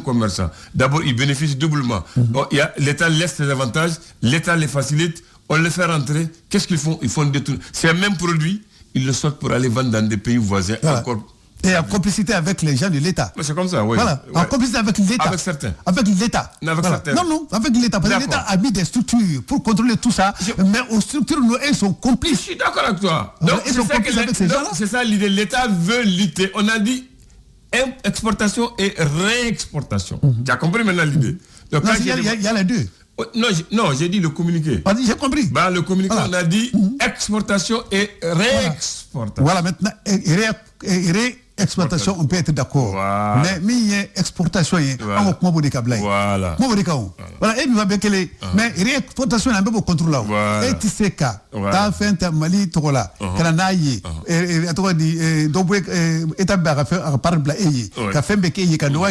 commerçants. D'abord, ils bénéficient doublement. L'État laisse les avantages, l'État les facilite, on les fait rentrer. Qu'est-ce qu'ils font? Ils font des tours. C'est un même produit, ils le sortent pour aller vendre dans des pays voisins. Encore. Et en complicité avec les gens de l'État. C'est comme ça, oui. Voilà, en complicité avec l'État. Avec certains. Avec l'État. Non, avec l'État. Parce que l'État a mis des structures pour contrôler tout ça, mais aux structures, elles sont complices. Je suis d'accord avec toi. Donc, c'est ça l'idée. L'État veut lutter. On a dit exportation et réexportation. Tu as compris maintenant l'idée? Donc, il y a les deux. Non, j'ai dit le communiqué. J'ai compris. Le communiqué, on a dit exportation et réexportation. Voilà, maintenant, réexportation, on peut être d'accord. Mais exportation, on va beaucoup de câbles. Voilà. Voilà, et il va bien que les. Mais réexportation, on a un peu de contrôle là. Et tu sais que, tu as fait un Mali, tu là, Canada, et tu as dit, état par exemple, tu as fait un bec, tu as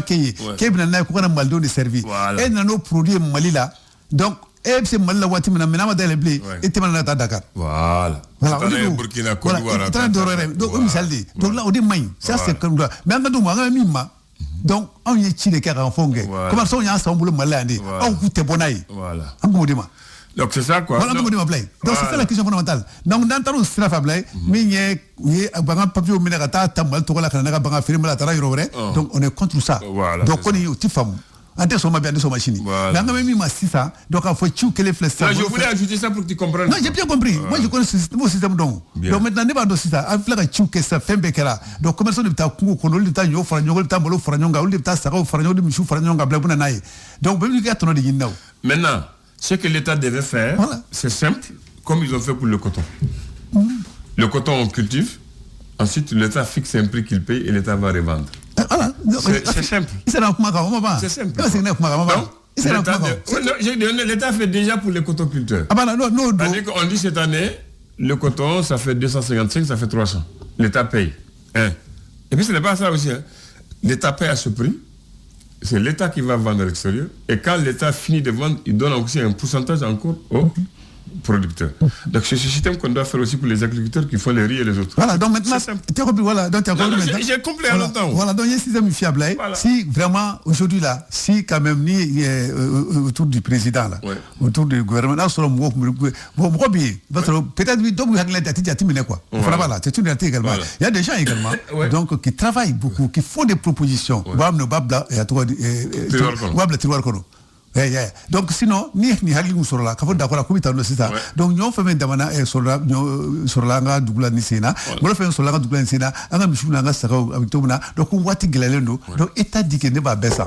fait un maldo de service. Et dans nos produits Mali là, donc, et c'est mal la voiture, maintenant, on a blé, et tu m'as à Dakar. Voilà. Burkina, Côte d'Ivoire. Donc là, on dit main. Ça, c'est comme ça. Mais on a dit, donc, on y est chile qui a en fond. Comment ça, on y a un boulot malade. On coûte bonaï. Voilà. Donc, c'est ça, quoi. Voilà, donc, c'est ça la question fondamentale. Donc, dans le straf à blé, mais il y a un papier au Minagata, Tamal, Tola, Kanaka, Banga, Film, la Tara, donc on est contre ça. Donc, on est au Tifam. Ante soma bien de son machine. Mais on a même mis ça. Donc il faut que les flèches. Je voulais ajouter ça pour que tu comprennes. Non, j'ai bien compris. Moi je connais ce système donc. Donc maintenant ne pas de ça. On fait que ça fait bekera. Donc comment ça de ta coup qu'on le temps yo franyo le temps bolo franyo ga le temps sara franyo de michu franyo ga blabuna naï. Donc ben il y a ton de ginnaw. Maintenant, ce que l'État devait faire, c'est simple, comme ils ont fait pour le coton. Le coton on cultive, ensuite l'État fixe un prix qu'il paye et l'État va revendre. C'est simple. C'est simple. L'État fait déjà pour les cotoculteurs. On dit cette année, le coton, ça fait 255, ça fait 300. L'État paye. Et puis ce n'est pas ça aussi. L'État paye à ce prix. C'est l'État qui va vendre à l'extérieur. Et quand l'État finit de vendre, il donne aussi un pourcentage encore aux producteurs. Donc c'est ce système qu'on doit faire aussi pour les agriculteurs qui font les riz et les autres. Voilà, donc maintenant, tu as compris, voilà, donc tu as compris maintenant. J'ai compris à longtemps. Voilà, donc il y a un système fiable. Si vraiment, aujourd'hui là, si quand même ni autour du président là, autour du gouvernement, là, sur peut-être c'est une réalité également. Il y a des gens également donc, qui travaillent beaucoup, qui font des propositions. Donc sinon ni hali sur la kafo d'accord ko bitano sita donc ñoo fa men damana e sur la nga dugula ni sena mo la fa sur la nga dugula ni sena anga mishuna nga saka avec tomuna donc wati gelalendo donc état dit que ne va baisser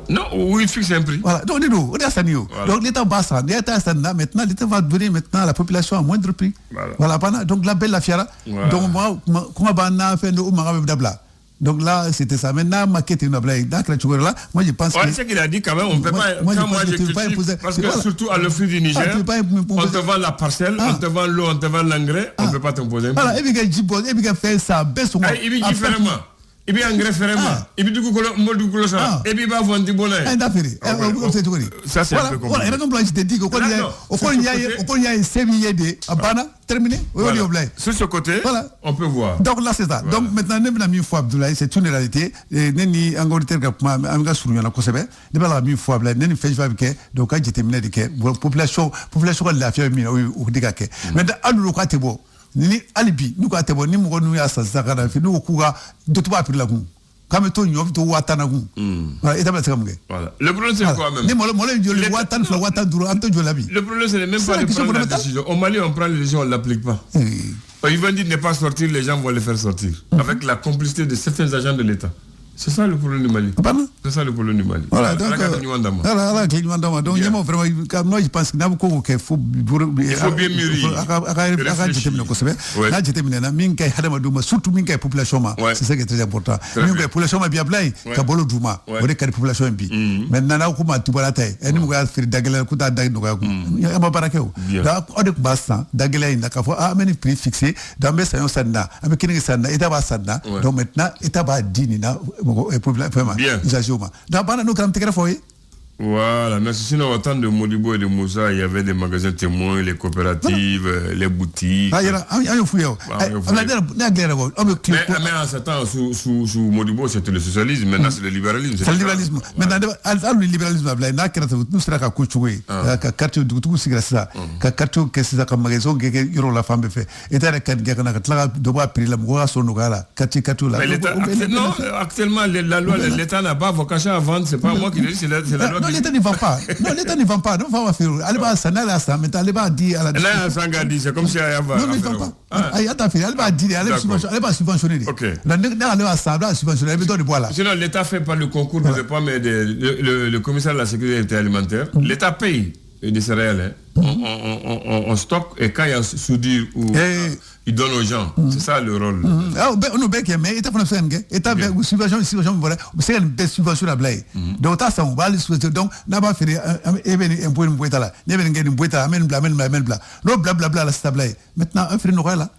non oui fixe un prix voilà donc nous on est à ça niveau donc l'état basse l'état ça maintenant l'état va donner maintenant à la population à moindre prix voilà pendant donc la belle la fiera donc moi comment bana fait no manga dabla. Donc là, c'était ça. Maintenant, maquette une blague. Là, moi, je pense que... c'est qu'il a dit quand même, on ne peut pas... Quand moi, je cultive, parce que surtout à l'offre du Niger, on te vend la parcelle, on te vend l'eau, on te vend l'engrais, on ne peut pas t'imposer un prix. Voilà, et puis il fait ça, baisse au moins. Et puis différemment. Et puis engrais fermement. Et puis du coup, et puis va vendre du bonheur. Ça, c'est un peu compliqué. Voilà, et donc, je te dis qu'il y a un séminaire de Abana, terminé. Sur ce côté, on peut voir. Donc là, c'est ça. Donc maintenant, c'est une réalité. Neni Angleterre, Amiga Souriana Kosebe, ne pas la mieux fois, Neni Festival, donc quand j'étais miné de population de la fièvre, ou des gars. Maintenant, à l'Ouroukatebo. Ni alibi nous ka tebo ni mo ya sasaka na fi nous kuga de to ba pri la gun comme to nyof to watana gun voilà et d'abord c'est comme voilà le problème c'est quoi même ni mo le watan fla watan duro anto jolabi le problème c'est même pas de prendre la décision au Mali on prend les décisions on l'applique pas ils vont dire ne pas sortir les gens vont les faire sortir avec la complicité de certains agents de l'État. C'est ça le problème du Mali. C'est ça le problème du Mali. Voilà, donc, donc vraiment, je pense qu'il faut bien mûrir. Surtout la population. C'est ça qui est très important. La population est bien pleine. Kabolo Douma, on est la population est maintenant, là, comment tu vois la taille. Et nous, on a fait Dagala, Kuta Dagnoga. Il y a un barakeo. Là, on est bassin, Dagala, il n'a qu'à voir, un prix fixé, dans mes saillons Sanda, avec Kini Sanda, Etaba Sanda. Donc maintenant, Etaba Dinina. Bien. Donc, nous avons Voilà, mais sinon, autant de Modibo et de Moussa, il y avait des magasins témoins, les coopératives, les boutiques. Mais en ce temps, sous Modibo, c'était le socialisme, maintenant c'est le libéralisme. C'est le libéralisme. Maintenant, le libéralisme, nous serons à Kouchoué, à Katou, tout ce ça, Katou, qu'est-ce que ça magasin, que la femme fait. Et t'as de prix la moura son nogala, Katou là. Non, actuellement, la loi, l'État n'a pas vocation à vendre, c'est pas moi qui le dis, c'est la loi. Non, l'État ne vend pas. Non, l'État ne vend pas. Non, on va faire. Allez, ça n'a ça, mais allez pas dire à la. Là, ça dit, c'est comme si elle avait. Non, mais il ne vend pas. Allez, pas dire, allez pas subventionner. Ok. Là, allez pas subventionner, elle me donne bois là. Sinon, l'État fait pas le concours de pommes et le commissaire de la sécurité alimentaire. L'État paye des céréales. On stocke et quand il y a soudure ou il donne aux gens. C'est ça le rôle. On a bien mais l'État fait une subvention, voilà. C'est une belle subvention à blaye. Donc, ça, on va aller souhaiter. Donc, n'a pas fait un point de boîte là. Il y avait une boîte là, amène bla. Non, blablabla, là, c'est blaye. Maintenant, un frère n'aura là.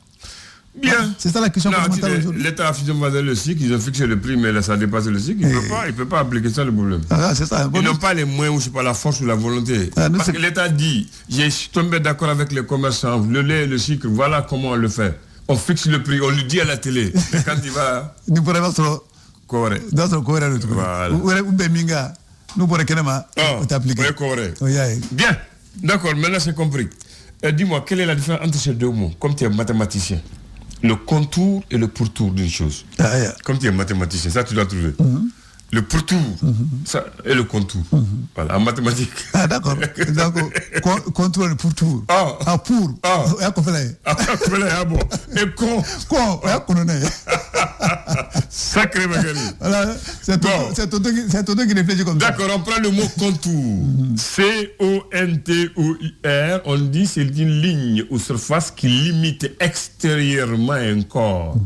Bien. C'est ça la question fondamentale aujourd'hui. L'État a fixé le cycle, ils ont fixé le prix, mais là, ça dépasse le cycle. Il ne peut pas appliquer ça, le problème. C'est ça. Ils n'ont pas les moyens, ou je sais pas, la force ou la volonté. Parce que l'État dit, j'ai tombé d'accord avec les commerçants, le lait, le sucre, voilà comment on le fait. On fixe le prix, on lui dit à la télé. Et quand il va... Nous pourrons voir sur... Correct. Dans son correct. Voilà. Ou Beminga. Nous pourrons t'appliquer. Oui, correct. Bien. D'accord, maintenant c'est compris. Dis-moi, quelle est la différence entre ces deux mots, comme tu es mathématicien? Le contour et le pourtour d'une chose. Comme tu es mathématicien, ça tu dois trouver. Le pourtour, ça, et le contour. Voilà, en mathématiques. D'accord. Contour et le pourtour. Pour. Bon. Et con. Sacré Magali. Voilà, c'est toi qui réfléchis comme ça. D'accord, on prend le mot contour. C-O-N-T-O-U-R. On dit c'est une ligne ou surface qui limite extérieurement un corps,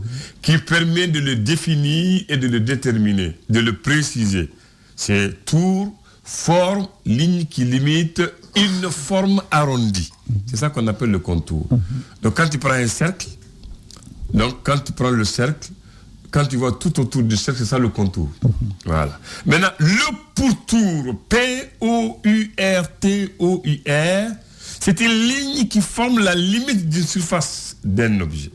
qui permet de le définir et de le déterminer, de le préciser. C'est tour, forme, ligne qui limite une forme arrondie. C'est ça qu'on appelle le contour. Donc quand tu prends un cercle, quand tu vois tout autour du cercle, c'est ça le contour. Voilà. Maintenant, le pourtour, P-O-U-R-T-O-U-R, c'est une ligne qui forme la limite d'une surface d'un objet.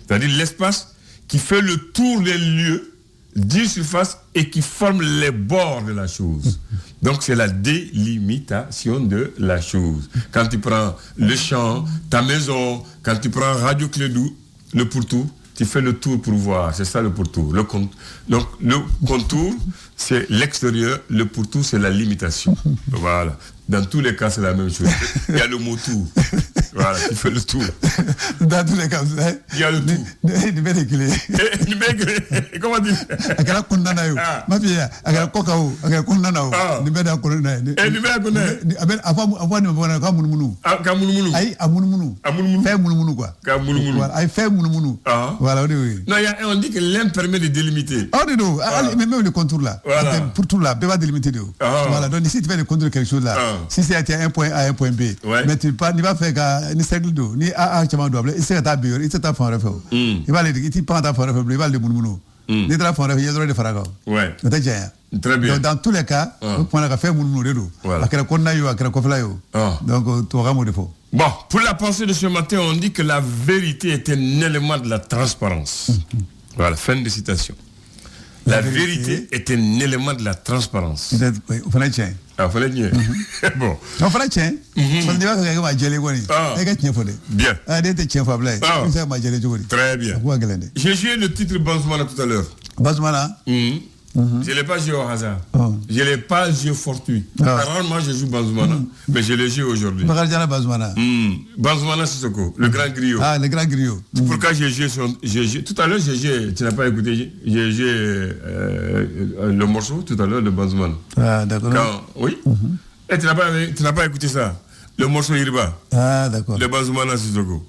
C'est-à-dire l'espace qui fait le tour des lieux d'une surface et qui forme les bords de la chose. Donc c'est la délimitation de la chose. Quand tu prends le champ, ta maison, quand tu prends Radio Clédou, le pourtour, tu fais le tour pour voir. C'est ça le pourtour. Donc le contour, c'est l'extérieur, le pourtour, c'est la limitation. Voilà. Dans tous les cas, c'est la même chose. Il y a le mot tour. Voilà, tu fais le tour. Dans tous les cas, il y a le tour. Comment dire? Akala kundana yo. Ma fille, akala kokao, akala kundana yo. Ni beda kundana. Ni beda kundana. Aben avant ni bona ka munumunu. Ka munumunu. Ay amunumunu. Amunumunu. Fait munumunu quoi. Ka munumunu. Voilà, ay fait munumunu. Voilà, oui. Non, on dit que l'un permet de délimiter. Non, même le contour là. Voilà. Pour tout là, peut pas délimiter de. Voilà, donc ici tu fais le contour de quelque chose là. Si c'est à un point A, un point B, mais tu pas, ni va faire ni cercle d'eau, ni A, tu vas double, il sera ta bio, il sera ta fond refait. Il va le dire, il prend ta fond refait, il va le mounounou. Ni ta fond refait, il y a droit de faire ouais. Très bien. Donc dans tous les cas, on prend la faire mounounou de l'eau. À quel qu'on a eu, à quel qu'on fait donc tu auras mon défaut. Bon, pour la pensée de ce matin, on dit que la vérité est un élément de la transparence. Voilà, fin de citation. La vérité est un élément de la transparence. Il fallait tiens. Ah, fallait tiens. Bon. Il fallait tiens. On dit que c'est ma gelée quoi. Bien. Très bien. J'ai joué le titre Banzoumana tout à l'heure. Banzoumana. Je ne l'ai pas joué au hasard. Je ne l'ai pas joué fortuit. Rarement je joue Banzoumana, mais je l'ai joué aujourd'hui. Banzoumana Sissoko, le grand griot. Ah, le grand griot. Pourquoi j'ai joué tout à l'heure, j'ai joué, tu n'as pas écouté, j'ai joué le morceau tout à l'heure de Banzoumana. Ah, d'accord. Oui. Et tu n'as pas écouté ça. Le morceau Iriba. Ah, d'accord. Le Banzoumana Sissoko.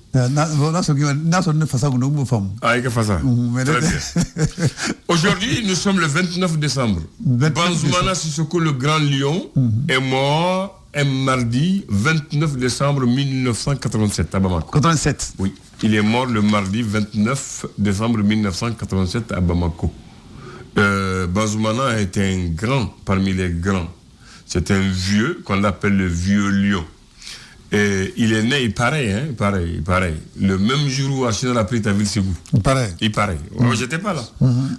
Aujourd'hui, nous sommes le 29 décembre. Banzoumana Sissoko, le grand lion, est mort un mardi 29 décembre 1987 à Bamako. 87. Oui. Il est mort le mardi 29 décembre 1987 à Bamako. Banzoumana était un grand parmi les grands. C'est un vieux qu'on appelle le vieux lion. Et il est né, pareil. Le même jour où Archinal a pris ta ville Ségou. Pareil. Il paraît. J'étais pas là.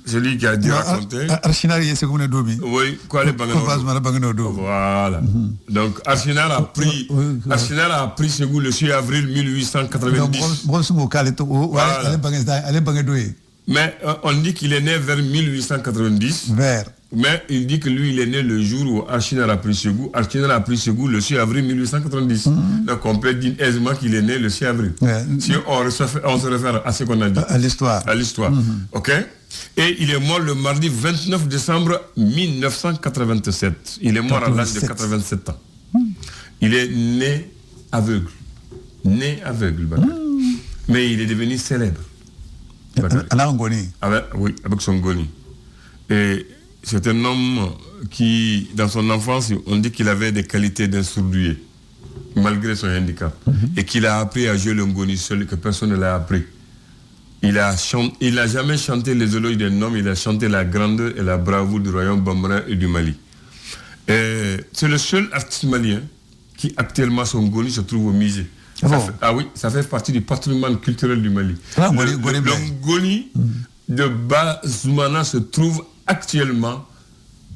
C'est lui qui a dû raconter. Archinal est Ségou Dobi. Oui, quoi les Bangano. Voilà. Donc Archinal a pris Ségou le 6 avril 1890. Mais on dit qu'il est né vers 1890. Mais il dit que lui, il est né le jour où Archinal a pris Ségou. Archinal a pris Ségou le 6 avril 1890. Donc on peut dire aisément qu'il est né le 6 avril. Si on se réfère à ce qu'on a dit. À l'histoire. OK? Et il est mort le mardi 29 décembre 1987. Il est mort à l'âge de 87 ans. Il est né aveugle. Mais il est devenu célèbre. Avec son goni. Et c'est un homme qui, dans son enfance, on dit qu'il avait des qualités d'un sourd-muet, malgré son handicap. Et qu'il a appris à jouer le ngoni seul, que personne ne l'a appris. Il n'a jamais chanté les éloges d'un homme, il a chanté la grandeur et la bravoure du royaume bambara et du Mali. C'est le seul artiste malien qui, actuellement, son ngoni se trouve au musée. Ça fait partie du patrimoine culturel du Mali. Le ngoni de Bazoumana se trouve actuellement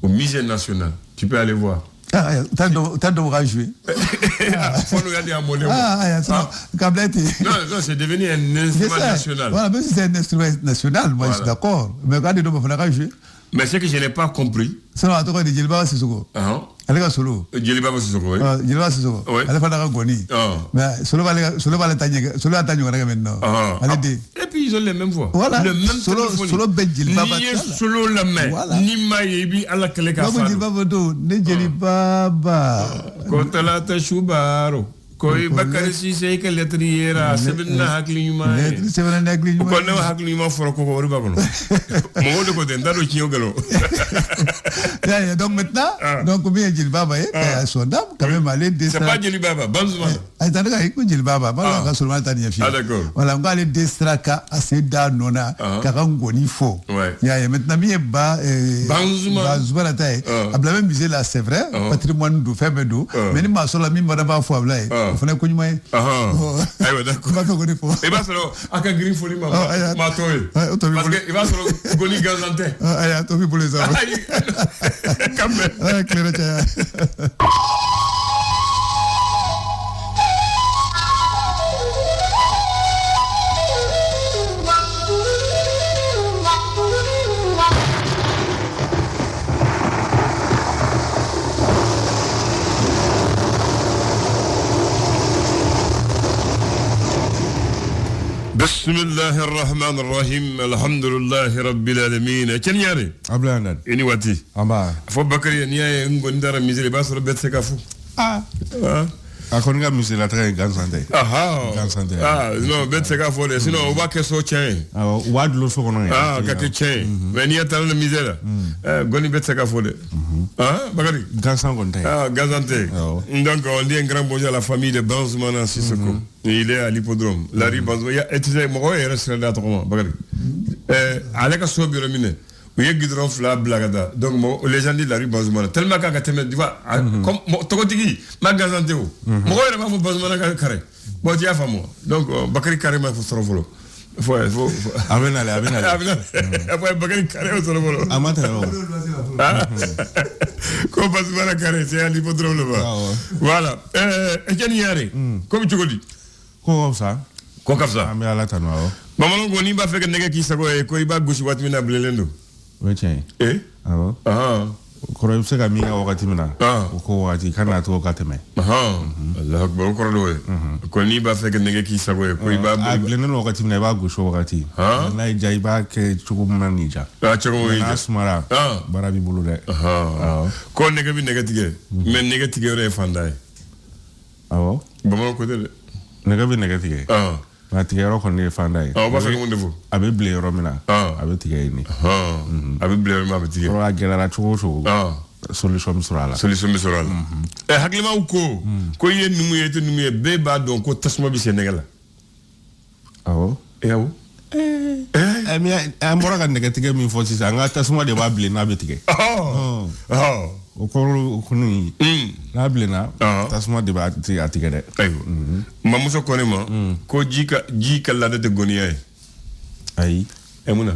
au musée national. Tu peux aller voir. T'as de jouer. Faut nous regarder à Molé. Non, c'est devenu un instrument national. Voilà, même si c'est un instrument national, moi je suis d'accord. Mais regardez, il faudra jouer. Mais ce que je n'ai pas compris. Sinon, à toi, Djeliba Sissoko. Elle est solo. Djeliba Sissoko, oui. Djeliba Sissoko. Elle est pas dans Goni. Mais solo va maintenant. Et puis ils ont les mêmes voix. Voilà. Le même solo Ben Djeliba. Ni solo la main. Ni Maïebi à la Kaleka. Djeliba Bodo. Ne Djeliba. Kotalata Shubaro. Koi Bakari Sise que lettriera sebna hakliñuma sebna hakliñuma ko ne hakliñuma foro ko wori bakono mo de ko den daro ci yogalo donc maintenant donc bien Djilbaba à son dame quand même aller c'est pas Djilbaba Banzuma attends ga ko Djilbaba ba ga sulman tani fi voilà on va aller destraka aseda nona ka ngoni fo ya maintenant bien ba Banzuma la taille abla même musée là c'est vrai patrimoine du faible do mais ni ma sola mi madame fo abla fana ko ñuma aywa d'accord ba ko goni fo e ba solo aka green foli ma toy parce que e ba solo goni gazante aya to bi pour les hommes quand même clair cha بسم الله الرحمن الرحيم الحمد لله رب العالمين كن ياري ablanan ini wati amba fo bakari ni ay ngondara misile basoro bet sekafu akon nga musée la très grande santé non bet sekafu de sinon on va que so tien wad lo so kono ka ke tien mais ni atal le misela goni bet sekafu de bakari gansan gonte gazante donc on dit un grand bonjour à la famille de Banzoumana Sissoko. Il est à l'hippodrome. La rue Banzoumana. Et tu sais, moi, il reste là, bakari. Avec un so bureau mine. Oui, Guidron Fla Blagada. Donc, les gens disent la rue Banzoumana. Tellement qu'à Kateme, tu vois, comme Tokotiki, ma gazante. Moi, il m'a fait Banzoumana carré. Bon, tu as fait moi. Donc, Bakari carrément, il faut se revoler. Faut. Amen. Après, Bakari carré, il faut se revoler. Amatero. Comme Banzoumana carré, c'est à l'hippodrome là-bas. Voilà. Et Kenny Yari, comme tu dis. Ko ça Amé ala tanwa maman ngoni ba feke nege ki sago e ko iba gushi wat mina blelendo weche koro se ga mi ga wakati mina ko wakati kana to kateme Allah akbar ko do ko ni ba feke nege ki sago e ko iba blelendo wakati mina ba gushi wakati na jai ba ke chugo manija chugo manija asmara barabi bulu de ko nege bi nege tige men nege tige re fandai maman ko de nega bi nega tige ma tige ro kon ni fandai ba fa ko ndefu abe ble ro mina abe tige ni abe ble ma abe tige ro agera la chugo solution misurala haklima ko ye numu ye te numu ye be ba don ko tasma bi Sénégal mais un bora négatif min faut ça nga tasuma de babli na betike o ko kuni na blena tasuma de ba ti atike de ayo mamuso kone ma ko jika la de gonia ay emuna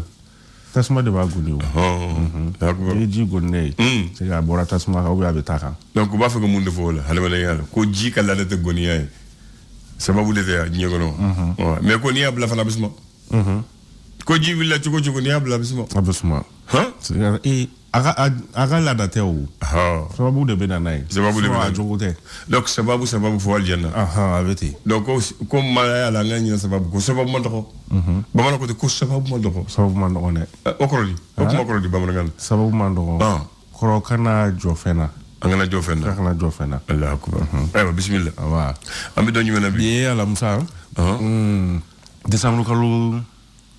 tasuma de ba goni d'accord ji gonne c'est ga bora tasuma ka obi abetaka donc ba fa ko munde fo la halama la yalla ko jika la de gonia sababu de ya nyegono mais ko ni abla fa la bisma ko ji willa ci ko ni abla bisma aga la date ou sababu de benanay sababu de benanay donc sababu fo aljanna aveti donc ko mala la ngani sababu ko sababu man ko bamana ko sababu man ko ne okrodi bamana ngal sababu man do ko kana jofena angana jofena Allah akbar aywa bismillah wa ambi do ñu nabi ye ala musa décembre kalu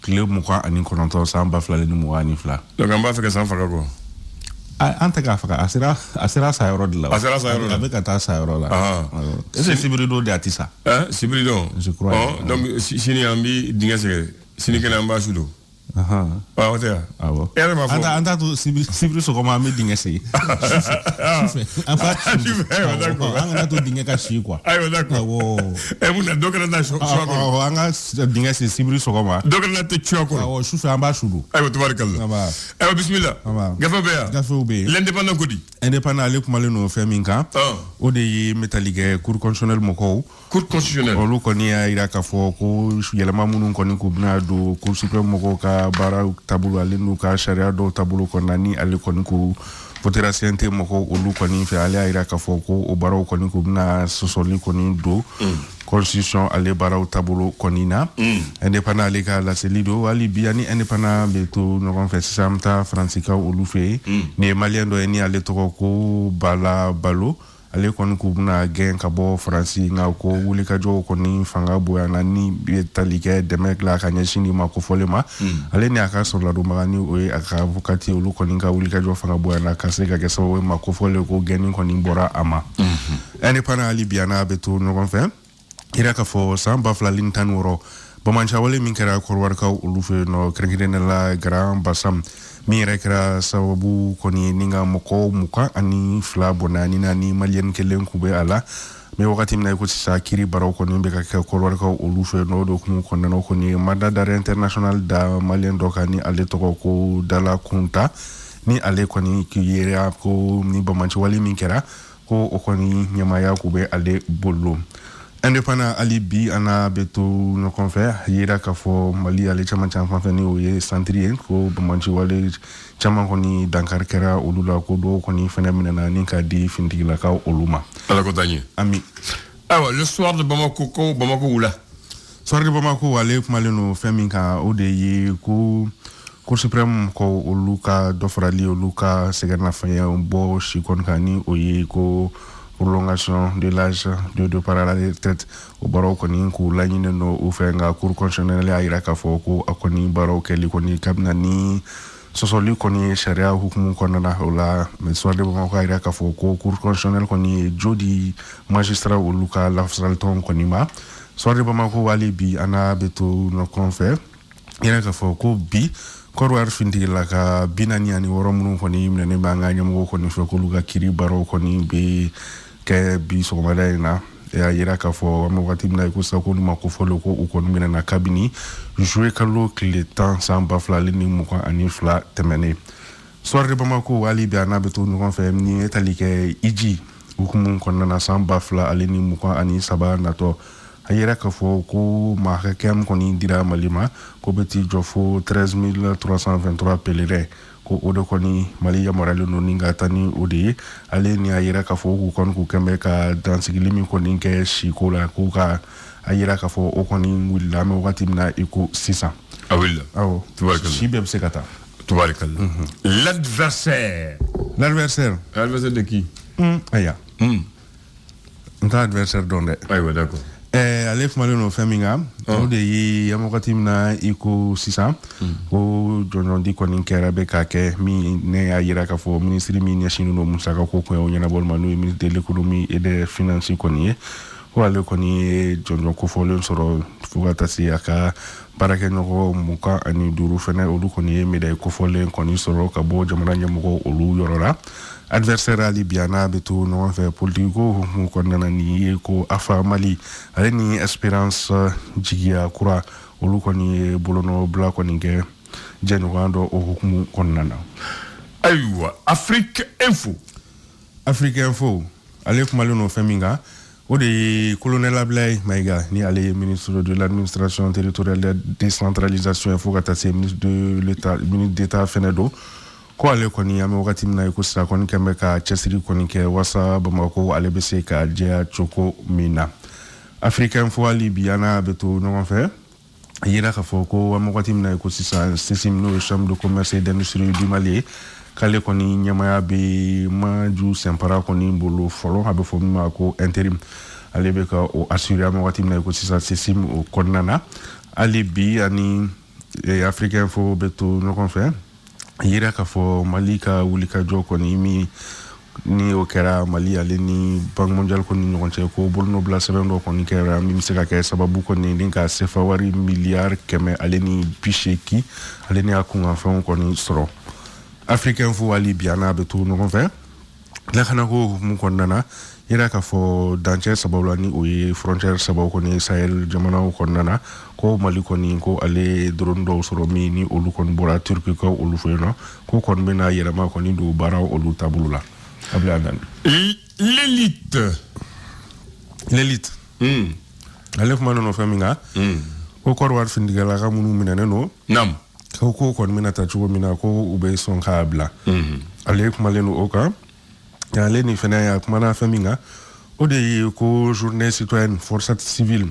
club mu ko ani kononto samba fla ni mu ani fla donc amba feka san faka ko anta ka faka asira sa euro de la avec ata sa euro la c'est sibrido de atisa sibrido je crois donc sini ambi dinga se sini kana amba sudo otea era ma fo anta tu sibri so como me dinga se d'accord anga tu dinga ka shi kwa ayo d'accord muna dokana na so anga dinga se sibri so como dokana te choko shufe amba shudu ayo tabarakallah ayo bismillah gafa be l'indépendant kodi indépendant le kuma le no feminka o de métallique cour constitutionnel moko cour constitutionnel o lu ko ni ira ka fo ko yelama munun ko ni ko bna do cour suprême moko ka bara tabulu alinu ka sharia do tabulu ko nani ali ko ni ko votera siente moko o lu ko ni fe ali ira ka fo ko o bara ko ni ko bna sosoli ko ni do constitution ale bara tabulu ko ni na indépendant ale ka la selido ali biani indépendant beto no kon fe samta francika o lu fe ni malien do ni ale to ko bala balo ale kon ko na gen ka bo franci nga ko wuli ka jo ko ni fanga boya na ni betalike de mek la ka nyashini ma ko folema ale ni aka so la do magani o aka avocati o lu ko ni ka wuli ka jo fanga boya na ka se ka ke so ma ko fole ko gen ko ni bora ama ene pana ali biana beto no kon fe ira ka fo samba flalin tan woro ba mancha wale min kera ko war ka ulu fe no krengide la grand basam mi rekra sababu koni ninga moko muka ani fla bonani nani malien kelen kube ala me wakati mna ko sa kiri baro koni be ka ko war ka ulu fe no do ko ko no koni mada dar international da malien dokani ale to ko dala kunta ni ale koni ki yera ko ni ba mancha wale min kera ko koni nyama ya kube ale bollo indépendant ali bi ana beto no confère yira ka fo mali ale chama chama fani o ye centrien ko bamanchi wale chama ko ni dankar kera olula ko do ko ni phénomène na ni ka di findi la ka oluma ala ko tani ami alors le soir de Bamako oula soir de Bamako wale mali no feminka o de ye ko Cour suprême ko oluka dofrali oluka segerna fanya bo shikon kani o ye ko prolongation de l'âge de départ à la retraite au baro koni ku lañine no u fenga cour constitutionnelle ya iraka foko akoni baro keli koni kabna ni sosoli koni sharia hukumu kona ola mais soit de bon ko iraka foko cour constitutionnelle koni jodi magistrat ou luka lafsal ton koni ma soit de bon ko wali bi ana beto no confère iraka foko bi korwar findi la ka binani ani woromunu koni mne ne banga nyamo koni foko luka kiri baro koni be ke bi so na ya yira ka fo mo wati na ko sa ko ma ko folo ko ko mina na kabini jouer kalo le temps sans bafla ni mo ko ani fla temene soir de Bamako wali bi ana beto no kon fe ni etalike iji hukumu kon na sans bafla alini mo ko ani saba na to ayira ka fo ko ma kem koni dira malima ko beti jofo 13323 pèlerins ko odo koni mali ya morale no ninga tani odi ale ni ayira ka fo ku kon ku kembe ka dansigili mi koni ke shikola ku ka ayira ka fo o koni willa me wakati na iko 600 awilla awo tubarakallah shibem sekata tubarakallah l'adversaire de qui aya l'adversaire donde aywa d'accord alef maleno feminga o de yi yamokati na iko 600 ko jonon di konin kera be ka ke mi ne ayira ka fo ministre mi ne shinu no musaka ko ko nyana bol manu ministre de l'économie et des finances koni ko ale kɔni jɔnjɔn kofɔlen sɔrɔ fo ka taa se a ka baarakɛɲɔgɔn 25 fɛnɛ olu kɔni ye médaille kofɔlen kɔni sɔrɔ ka bɔ jamana ɲɛmɔgɔ olu yɔrɔ la adversaire ali biana bɛ to ɲɔgɔn fɛ politique ko hukumu kɔnɔna na ni ye ko afa mali ale ni espérance jigiya kura olu kɔni ye bolonɔ bila kɔni kɛ jɛɲɔgɔn dɔ o hukumu kɔnɔna na ayiwa Afrique Info ale kumalen no fɛn min kan o de ye colonel Ablaye Maïga ni ale ye ministre de l'administration territoriale de décentralisation fo ka taa se ministre d'état fɛnɛ do ko ale kɔni an bɛ wagati min na ko sisan kɔni kɛn bɛ ka cɛsiri kɔni kɛ wasa Bamako ale bɛ se ka jɛya cogo min na Afrique Info hali bi an n'a bɛ to ɲɔgɔn fɛ a yira k'a fɔ ko an bɛ wagati min na ko sisan CECIM n'o ye chambre de commerce et d'industrie du Mali k'ale kɔni ɲɛmaya bɛ Maju Sɛnpara kɔni bolo fɔlɔ a bɛ fɔ min ma ko intérim ale bɛ ka o assurer an bɛ wagati min na ko sisan CECIM o kɔnɔna na hali bi ani Afrique Info bɛ to ɲɔgɔn fɛ yira k'a fɔ Mali ka wulikajɔ kɔni min ni o kɛra Mali ale ni Banque mondiale kɔni ni ɲɔgɔn cɛ ko bolonɔ bila sɛbɛn dɔ kɔni kɛra min bɛ se ka kɛ sababu kɔni ni ka CFA wari miliyari 100 ale ni 80 ale ni a kunkanfɛnw kɔni sɔrɔ Afrique Info hali bi an n'a bɛ to ɲɔgɔn fɛ lakanako hukumu kɔnɔna na yira k'a fɔ dancɛ sababu la ni o ye frontière sababu kɔni Sahel jamanaw kɔnɔna na ko Mali kɔni ko ale drone dɔw sɔrɔ min ni olu kɔni bɔra Turki ka olu fɛ yen nɔ ko kɔni bɛna yɛlɛma kɔni don baaraw olu taabolo la l'élite ale kuma nana fɛn min kan ko Côte-d'Ivoire findigɛlaka minnu minɛnen don ko kɔni bɛna taa cogo min na ko u bɛ sɔn k'a bila ale kumalen don o kan ale ni fɛnɛ a kumana fɛn min kan o de ye ko journée citoyenne forçat civile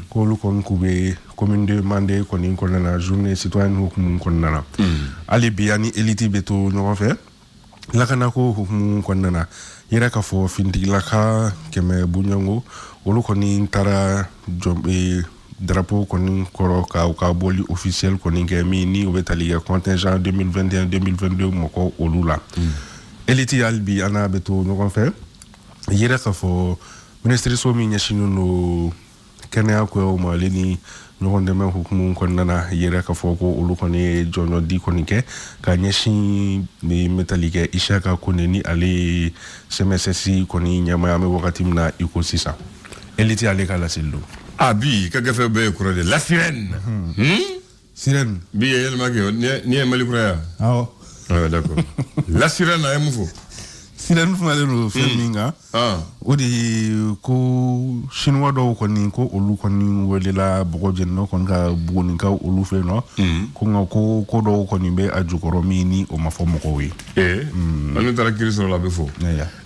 ko olu kɔni k'u bɛ commune de Mandé kɔni kɔnɔna na journée citoyenne hukumu kɔnɔna na hali bi ani élite bɛ to ɲɔgɔn fɛ lakanako hukumu kɔnɔna na yɛrɛ k'a fɔ fintigilaka 100 bonyango olu kɔni taara drapeau kɔni kɔrɔ ka bɔli officiel kɔni kɛ min ni o bɛ tali kɛ contingent 2021-2022 mɔgɔ olu la élite hali bi an n'a bɛ to ɲɔgɔn fɛ yɛrɛ k'a fɔ ministériso min ɲɛsinnen don kɛnɛya koyaw ma ale ni ɲɔgɔn dɛmɛ hukumu kɔnɔna na yɛrɛ k'a fɔ ko olu kɔni ye jɔnjɔdi kɔni kɛ ka ɲɛsin bɛ tali kɛ Isaka Kone ni ale ye CMSS kɔni ɲɛmaya an bɛ wagati min na i ko sisan élite ale ka laseli don bi ka gafe bɛɛ ye kɔrɔ de la sirène sirène bi ye yɛlɛma kɛ ni ye Mali kura ya d'accord la sirène a ye mun fɔ sirène fumalen don fɛn min kan o de ye ko chinois dɔw kɔni ko olu kɔni welela bɔgɔ jɛnina kɔni ka bugunikaw olu fɛ yen nɔ ko nka ko dɔw kɔni bɛ a jukɔrɔ min ni o ma fɔ mɔgɔw ye an taara kiri sɔrɔ la a bɛ fɔ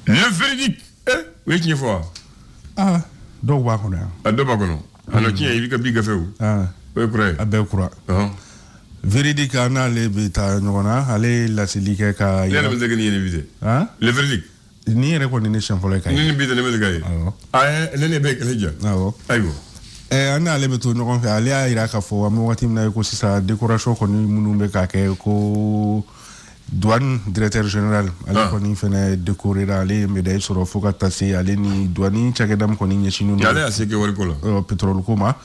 le verdict o ye tiɲɛ fɔ wa dɔw b'a kɔnɔ yan a dɔw b'a kɔnɔ a na tiɲɛ i b'i ka bi gafe o ye kura ye a bɛɛ kura verdict n'ale bɛ taa ɲɔgɔn na ale ye laseli kɛ ka ne yɛrɛ bɛ se ka nin ye bi dɛ le verdict ni yɛrɛ kɔni ne siɲɛ fɔlɔ ye ka ye ni bi tɛ ne bɛ se ka ye ne ne bɛ kɛlɛ ja ayiwa an n'ale bɛ to ɲɔgɔn fɛ ale y'a jira k'a fɔ an bɛ wagati min na ko sisan décoration kɔni minnu bɛ ka kɛ ko douane directeur général ale kɔni fɛnɛ décorera ale ye médaille sɔrɔ fo ka taa se ale ni douane cakɛda min kɔni ɲɛsinnen don ale y'a se kɛ wariko la pétrole ko ma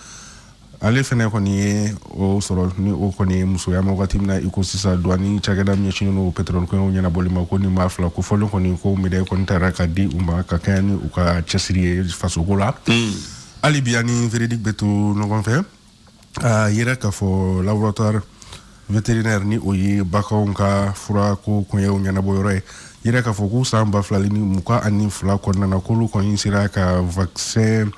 ale fɛnɛ kɔni ye o sɔrɔ ni o kɔni ye musoya ma wagati min na i ko sisan douane cakɛda min ɲɛsinnen don pétrole ko ɲɛnabɔli ma ko nin maa fila ko fɔlen kɔni ko médaille kɔni taara ka di u ma ka kɛɲɛ ni u ka cɛsiri ye fasoko la hali bi ani verdict bɛ to ɲɔgɔn fɛ a yɛrɛ k'a fɔ laboratoire vétérinaire ni o ye baganw ka fura ko kɔɲɛw ɲɛnabɔ yɔrɔ ye yɛrɛ k'a fɔ k'u san 2022 kɔnɔna na k'olu kɔni sera ka vaccin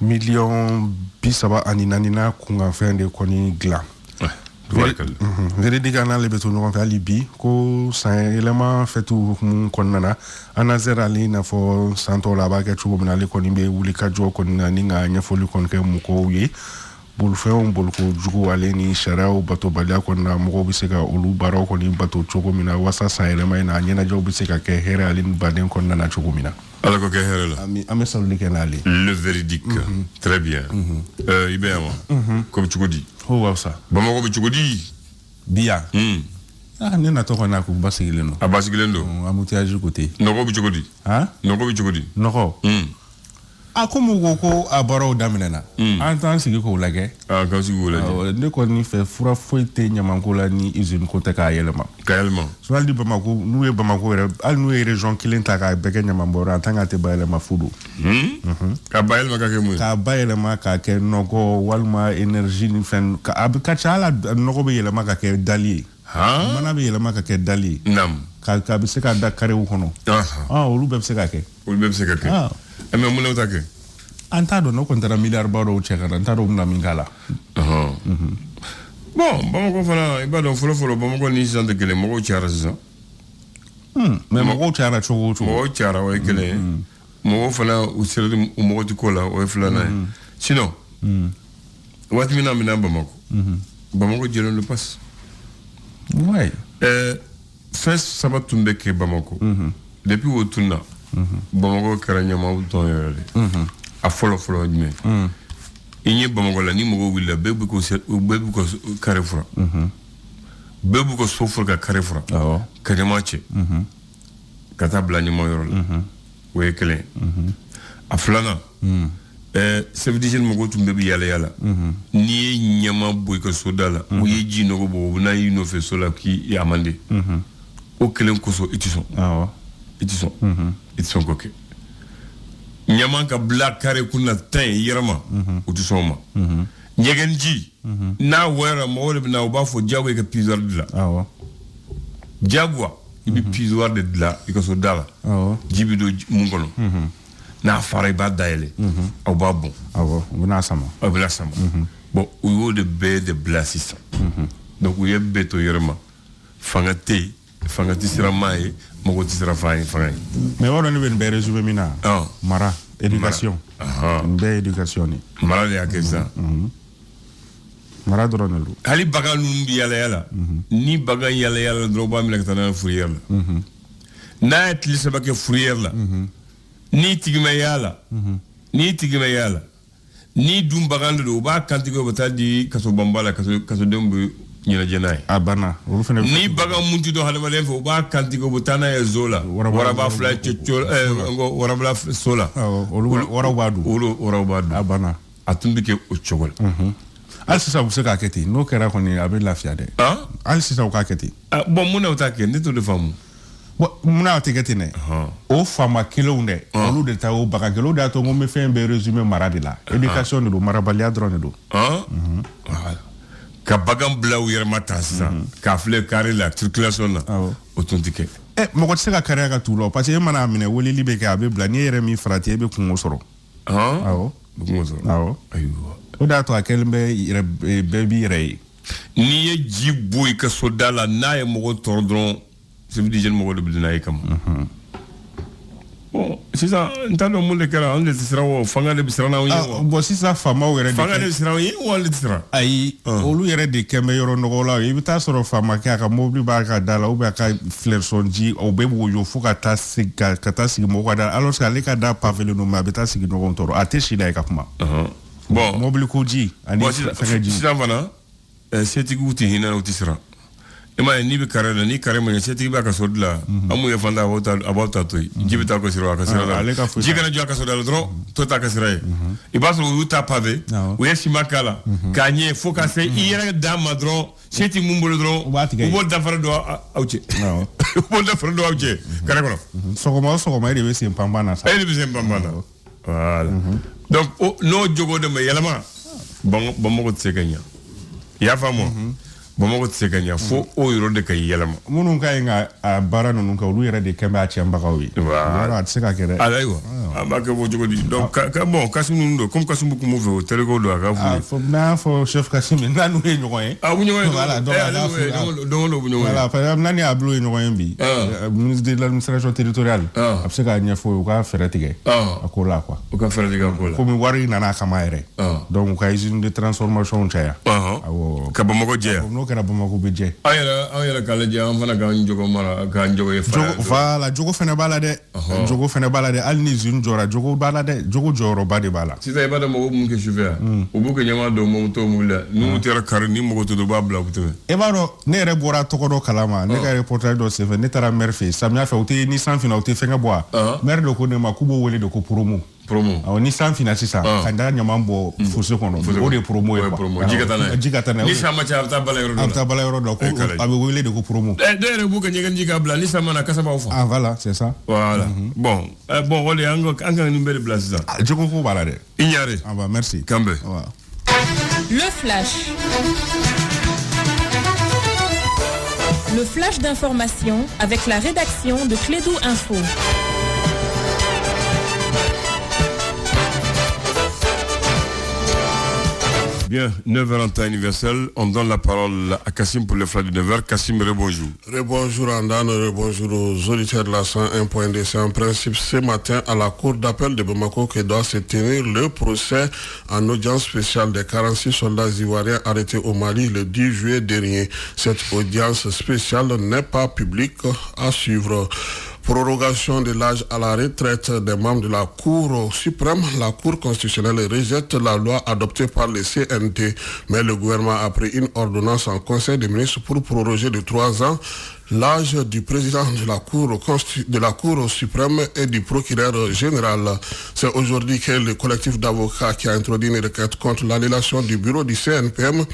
$34 na kunkanfɛn de kɔni dilan verdict n'ale bɛ to ɲɔgɔn fɛ hali bi ko san yɛlɛma fɛtiw hukumu kɔnɔna na ANASER ale i n'a fɔ san tɔw la a b'a kɛ cogo min na ale kɔni bɛ wulikajɔ kɔni na ni ka ɲɛfɔli kɔni kɛ mɔgɔw ye bolifɛnw bolikojugu ale ni sariyaw batobaliya kɔni na mɔgɔw bɛ se ka olu baaraw kɔni bato cogo min na walasa san yɛlɛma in na ɲɛnajɛw bɛ se ka kɛ hɛrɛ ale ni baden kɔnɔna na cogo min na ala ko kɛ hɛrɛ la an bɛ saluli kɛ n'ale le verdict très bien i bɛ yan wa ko bɛ cogo di ko wasa Bamakɔ bɛ cogo di bi yan ne natɔ kɔni a ko basigilen don a basigilen don embouteillage ko tɛ nɔgɔ bɛ cogo di nɔgɔ bɛ cogo di nɔgɔ a ko mu ko a baro daminɛna an t'an sigi k'o lajɛ ka sigi k'o lajɛ ne kɔni fɛ fura foyi tɛ ɲamanko la ni usine ko tɛ k'a yɛlɛma so hali Bamako n'u ye Bamako yɛrɛ hali n'u ye région kelen ta k'a bɛɛ kɛ ɲamanbɔyɔrɔ en tant que a tɛ bayɛlɛma fu don ka bayɛlɛma ka kɛ mun ye k'a bayɛlɛma k'a kɛ nɔgɔ walima énergie ni fɛn a ka ca ala nɔgɔ bɛ yɛlɛma ka kɛ dali ye mana bɛ yɛlɛma ka kɛ dali ye k'a bɛ se ka da karew kɔnɔ olu bɛɛ bɛ se ka kɛ mais mun na ta kɛ an t'a dɔn ne kɔni taara miliyari ba dɔw cɛ ka na n t'a dɔn u bɛna min k'a la bon Bamako fana i b'a dɔn fɔlɔ Bamako ni sisan tɛ kelen mɔgɔw cayara sisan mais mɔgɔw cayara cogo o cogo mɔgɔw cayara o ye kelen ye mɔgɔw fana u sera u mɔgɔ tɛ ko la o ye filanan ye sinon waati min na mina Bamako jɛlen don pas ouais fɛn saba tun bɛ kɛ Bamako depuis o tun na Bamako kɛra ɲamaw tɔn yɛrɛ de a fɔlɔ jumɛn i ɲɛ Bamako la ni mɔgɔw wulila bɛɛ b'u ka kare fura bɛɛ b'u ka so fura ka kare fura ka ɲama cɛ ka taa bila ɲama yɔrɔ la o ye kelen a filanan chef d'hygiène mɔgɔw tun bɛɛ bɛ yaala n'i ye ɲama bɔ i ka soda la u ye ji nɔgɔ bɔ u bɛna y'i nɔfɛ so la k'i a man di o kelen kosɔn i tɛ sɔn k'o kɛ ɲama ka bila kare kunna tan ye yɛrɛma u tɛ sɔn o ma ɲɛgɛn ji n'a wɔyara mɔgɔw de bɛ na u b'a fɔ jago i ka pissoir dilan jagoya i bɛ pissoir de dilan i ka so da la ji bɛ don mun kɔnɔ n'a fara i b'a dayɛlɛ aw b'a bɔn u bɛna sama bon u y'o de bɛɛ de bila sisan donc u ye bɛɛ to yɛrɛ ma fanga tɛ yen fanga tɛ siran maa ye mɔgɔ tɛ siran fanga ye mais wɔɔrɔ ne bɛ nin bɛɛ résumé min na mara éducation nin bɛɛ ye éducation de mara de y'a kɛ sisan mara dɔrɔn de don hali bagan ninnu bɛ yaala ni bagan yaala dɔrɔn u b'a minɛ ka taa n'a ye fourrière la n'a ye tile saba kɛ fourrière la n'i tigi ma yaala ni dun bagan de don u b'a kantigɛ u bɛ taa di kasobonba la kasodenw bɛ ɲɛnajɛ n'a ye a banna olu fana ni bagan mun tɛ dɔn hadamaden fɛ u b'a kantigɛ u bɛ taa n'a ye zoo la waraba fila warabila so la waraw b'a dun waraw b'a dun a banna a tun bɛ kɛ o cogo la hali sisan u bɛ se k'a kɛ ten n'o kɛra kɔni a bɛ lafiya dɛ hali sisan u k'a kɛ ten bon mun na u t'a kɛ ne t'o de faamu mun na o tɛ kɛ ten dɛ o faama kelenw dɛ olu de ta o baga kelen o de y'a to n ko n bɛ fɛn bɛɛ résumé mara de la éducation de don marabaliya dɔrɔn de don ka bagan bila u yɛrɛ ma ta sisan k'a filɛ carré la circulation na o tun tɛ kɛ mɔgɔ tɛ se ka kariya ka t'u la parce que e mana a minɛ weleli bɛ kɛ a bɛ bila n'i yɛrɛ min farati e bɛ kungo sɔrɔ ayiwa o de y'a to a kɛlen bɛɛ b'i yɛrɛ ye n'i ye ji bɔ i ka so da la n'a ye mɔgɔ tɔɔrɔ dɔrɔn chef d'hygiène mɔgɔ de bɛ n'a ye kama bon sisan n t'a dɔn mun de kɛra anw de tɛ siran o fanga de bɛ siran n'anw ye wa bon sisan faamaw yɛrɛ de fanga de bɛ siran anw ye wa ale tɛ siran ayi olu yɛrɛ de kɛn bɛ yɔrɔ nɔgɔ la i bɛ taa sɔrɔ faamakɛ a ka mobili b'a ka da la ou bien a ka fleur ji o bɛ woyo fo ka taa sigi mɔgɔw ka da la alors que ale ka da pavelen don mais a bɛ taa sigi ɲɔgɔn tɔɔrɔ a tɛ si la i ka kuma bon mobili ko ji ani fɛngɛ ji sisan fana setigiw tɛ hinɛ u tɛ siran e ma ye n'i bɛ carré la ni carré ma ɲɛ setigi b'a ka so dilan an mun ye fanda a b'aw ta to yen ji bɛ taa ka sira a ka sira la ji kana jɔ a ka so da la dɔrɔn to ta ka sira ye i b'a sɔrɔ u y'u ta pavé u ye ciment k'a la k'a ɲɛ fo ka se i yɛrɛ d'a ma dɔrɔn seti mun bolo dɔrɔn u b'o dafara don aw cɛ u b'o dafara don aw cɛ carré kɔnɔ sɔgɔma o sɔgɔma e de bɛ sen panpan na sa e de bɛ sen panpan na voilà donc n'o jogo de ma yɛlɛma Bamako tɛ se ka ɲɛ i y'a faamu Bamako tɛ se ka ɲɛ fo o yɔrɔ de ka yɛlɛma minnu ka ɲi ka a baara ninnu kɛ olu yɛrɛ de kɛn bɛ a tiɲɛbagaw ye a tɛ se ka kɛ dɛ ayiwa an b'a kɛ fɔ cogo di donc bon Kasimu ninnu don comme Kasimu kun b'u fɛ o terikɛw don a ka f'u ye n'a fɔ chef Kasimu n'a n'u ye ɲɔgɔn ye u ɲɔgɔn ye voilà donc don o don u bɛ ɲɔgɔn ye voilà par exemple n'a ni Abdou ye ɲɔgɔn ye bi ministre de l'administration territoriale a bɛ se k'a ɲɛfɔ u ka fɛɛrɛ tigɛ a ko la quoi u ka fɛɛrɛ tigɛ a ko la komi wari nana a kama yɛrɛ donc u ka usine de transformation caya ka Bamako jɛya n'o kɛra Bamako bɛ jɛ an yɛrɛ k'a lajɛ an fana k'an jogo mara k'an jogo ye voilà jogo fana b'a la dɛ jogo fana b'a la dɛ hali ni usine jɔra jogo b'a la dɛ jogo jɔyɔrɔba de b'a la sisan i b'a dɔn mɔgɔw mun kɛ sufɛ yan u b'u kɛ ɲɛmaa dɔw moto mobili la n'u taara kari ni mɔgɔ to dɔn u b'a bila u bɛ tɛmɛ e b'a dɔn ne yɛrɛ bɔra tɔgɔ dɔ kalama ne ka reportage dɔ senfɛ ne taara maire fɛ yen samiya fɛ u tɛ ni san finna u tɛ fɛngɛ bɔ a maire de ko ne ma k'u b'o wele de ko promo Promo. Ni sans financer ça. Quand on a mambo fosse kono. O de promo e promo. Jikatana. Ni sama cha ta balayro. Ta balayro do ko abe wele de ko promo. D'ailleurs bu ka ngen jika bla ni sama na kasaba ufa. Ah voilà, c'est ça. Voilà. Bon, on est anga ni mbele place ça. Je ko balade. Ignare. Ah bah merci. Kambe. Le flash. Le flash d'information avec la rédaction de Clédou Info. Bien, 9h en temps universel, on donne la parole à Kassim pour le flash de 9h. Kassim, rebonjour. Rebonjour Andane, rebonjour aux auditeurs de la 101.2. C'est en principe ce matin à la cour d'appel de Bamako que doit se tenir le procès en audience spéciale des 46 soldats ivoiriens arrêtés au Mali le 10 juillet dernier. Cette audience spéciale n'est pas publique, à suivre. Prorogation de l'âge à la retraite des membres de la Cour suprême. La Cour constitutionnelle rejette la loi adoptée par le CNT, mais le gouvernement a pris une ordonnance en Conseil des ministres pour proroger de 3 ans l'âge du président de la Cour suprême et du procureur général. C'est aujourd'hui que le collectif d'avocats qui a introduit une requête contre l'annulation du bureau du CNPM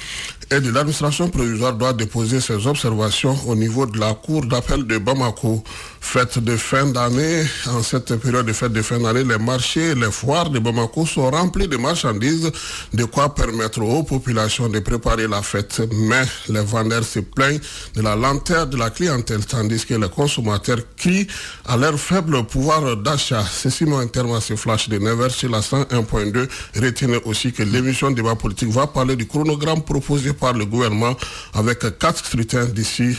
et de l'administration provisoire doit déposer ses observations au niveau de la Cour d'appel de Bamako. Fête de fin d'année, en cette période de fête de fin d'année, les marchés et les foires de Bamako sont remplis de marchandises, de quoi permettre aux populations de préparer la fête. Mais les vendeurs se plaignent de la lenteur de la clientèle, tandis que les consommateurs crient à leur faible pouvoir d'achat. Ceci met un terme à ce flash de 9h sur la 101.2. Retenez aussi que l'émission Débat politique va parler du chronogramme proposé par le gouvernement avec 4 scrutins d'ici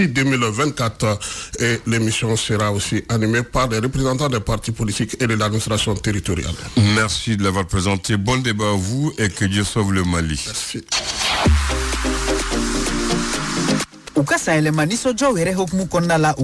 2024. Et l'émission sera aussi animée par des représentants des partis politiques et de l'administration territoriale. Merci de l'avoir présenté. Bon débat à vous et que Dieu sauve le Mali. Merci. Ukasa ele maniso jo were hokmu konna la